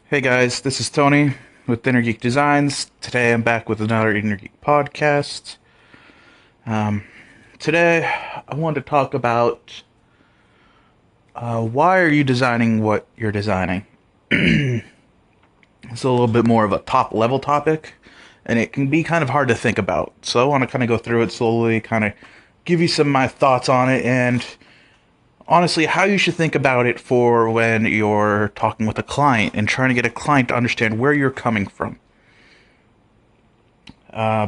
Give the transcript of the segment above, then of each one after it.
Hey guys, this is Tony with Geek Designs. Today I'm back with another Geek podcast. Um, Today I wanted to talk about why are you designing what you're designing. It's a little bit more of a top level topic, and it can be kind of hard to think about. So I want to kind of go through it slowly, kind of give you some of my thoughts on it, and honestly, how you should think about it for when you're talking with a client and trying to get a client to understand where you're coming from.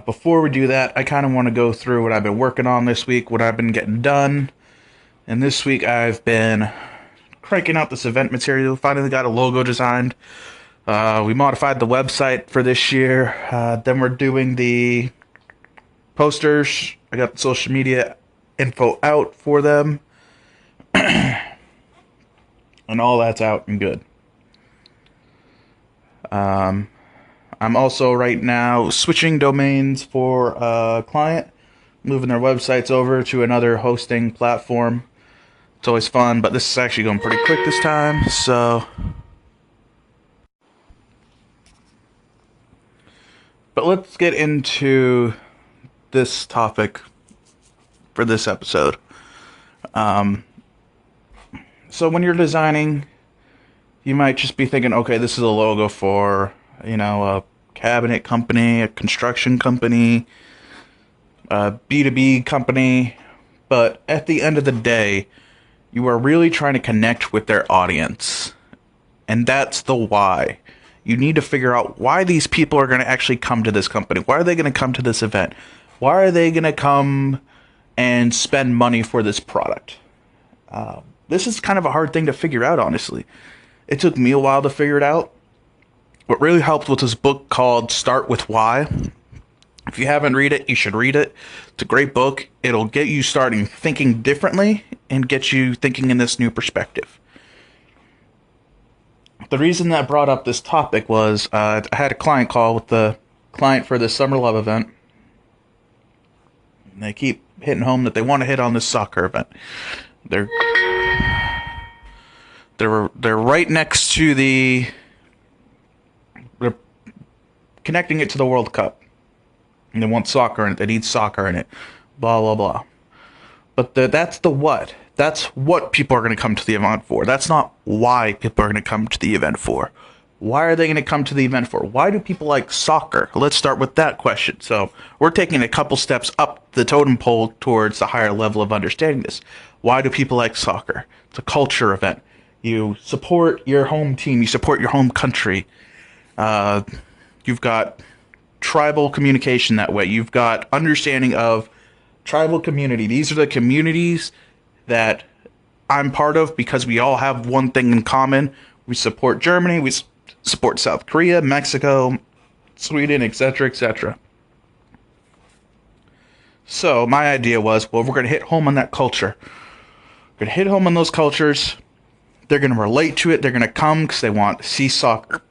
Before we do that, I kind of want to go through what I've been working on this week, what I've been getting done. And this week I've been cranking out this event material, finally got a logo designed. We modified the website for this year. Then we're doing the posters. I got the social media info out for them. And all that's out and good. I'm also right now switching domains for a client, moving their websites over to another hosting platform. It's always fun, but this is actually going pretty quick this time, so. But let's get into this topic for this episode. So when you're designing, you might just be thinking, okay, this is a logo for, a cabinet company, a construction company, a B2B company. But at the end of the day, you are really trying to connect with their audience. And that's the why. You need to figure out why these people are going to actually come to this company. Why are they going to come to this event? Why are they going to come and spend money for this product? This is kind of a hard thing to figure out, honestly. It took me a while to figure it out. What really helped was this book called Start With Why. If you haven't read it, you should read it. It's a great book. It'll get you starting thinking differently and get you thinking in this new perspective. The reason that I brought up this topic was I had a client call with the client for this Summer Love event. And they keep hitting home that they want to hit on this soccer event. They're right next to they're connecting it to the World Cup. And they want soccer in it. They need soccer in it. Blah, blah, blah. But that's the what. That's what people are going to come to the event for. That's not why people are going to come to the event for. Why are they going to come to the event for? Why do people like soccer? Let's start with that question. So we're taking a couple steps up the totem pole towards the higher level of understanding this. Why do people like soccer? It's a culture event. You support your home team. You support your home country. You've got tribal communication that way. You've got understanding of tribal community. These are the communities that I'm part of because we all have one thing in common. We support Germany. We support South Korea, Mexico, Sweden, etc., etc. So my idea was, well, we're going to hit home on that culture. We're going to hit home on those cultures. They're going to relate to it. They're going to come because they want to see soccer.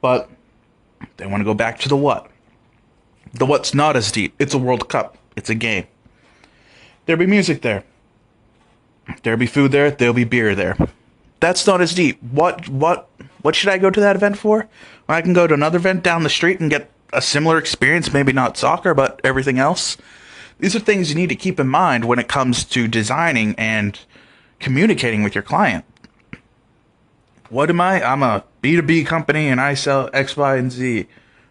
But they want to go back to the what. The what's not as deep. It's a World Cup. It's a game. There'll be music there. There'll be food there. There'll be beer there. That's not as deep. What should I go to that event for? Well, I can go to another event down the street and get a similar experience. Maybe not soccer, but everything else. These are things you need to keep in mind when it comes to designing and communicating with your client. What am I? I'm a B2B company and I sell X, Y, and Z.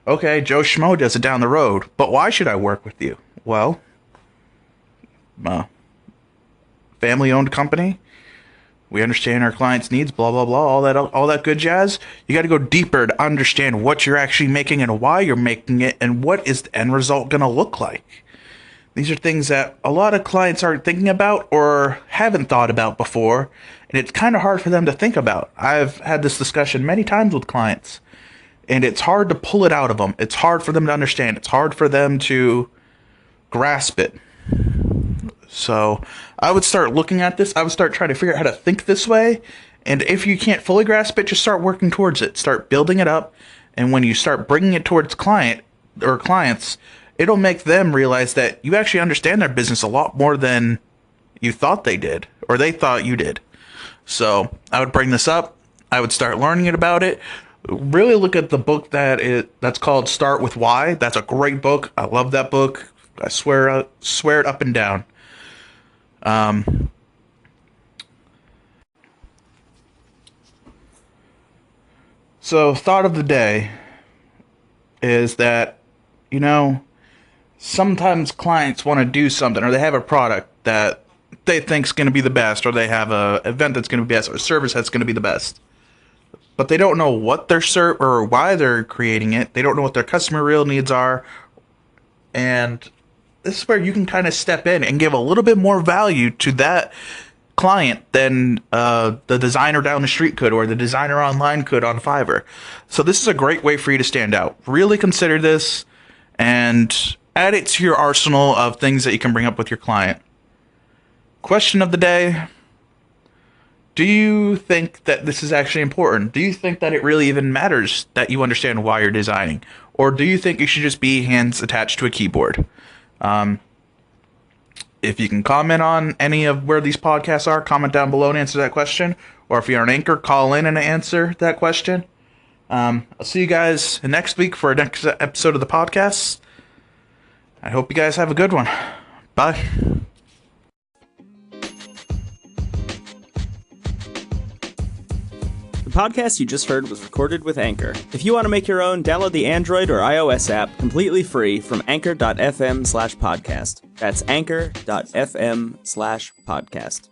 Okay, Joe Schmo does it down the road. But why should I work with you? Well, family-owned company. We understand our clients' needs, blah, blah, blah, all that good jazz. You got to go deeper to understand what you're actually making and why you're making it and what is the end result going to look like. These are things that a lot of clients aren't thinking about or haven't thought about before, and it's kind of hard for them to think about. I've had this discussion many times with clients, and it's hard to pull it out of them. It's hard for them to understand. It's hard for them to grasp it. So I would start looking at this. I would start trying to figure out how to think this way, and if you can't fully grasp it, just start working towards it. Start building it up, and when you start bringing it towards clients, it'll make them realize that you actually understand their business a lot more than you thought they did, or they thought you did. So I would bring this up. I would start learning about it. Really look at the book that's called Start With Why. That's a great book. I love that book. I swear it up and down. So thought of the day is that, sometimes clients want to do something, or they have a product that they think is going to be the best, or they have a event that's going to be best, or a service that's going to be the best. But they don't know what they're or why they're creating it. They don't know what their customer real needs are. And this is where you can kind of step in and give a little bit more value to that client than the designer down the street could, or the designer online could on Fiverr. So this is a great way for you to stand out. Really consider this and add it to your arsenal of things that you can bring up with your client. Question of the day: do you think that this is actually important? Do you think that it really even matters that you understand why you're designing? Or do you think you should just be hands attached to a keyboard? If you can comment on any of where these podcasts are, comment down below and answer that question. Or if you're on Anchor, call in and answer that question. I'll see you guys next week for our next episode of the podcast. I hope you guys have a good one. Bye. The podcast you just heard was recorded with Anchor. If you want to make your own, download the Android or iOS app completely free from anchor.fm/podcast. That's anchor.fm/podcast.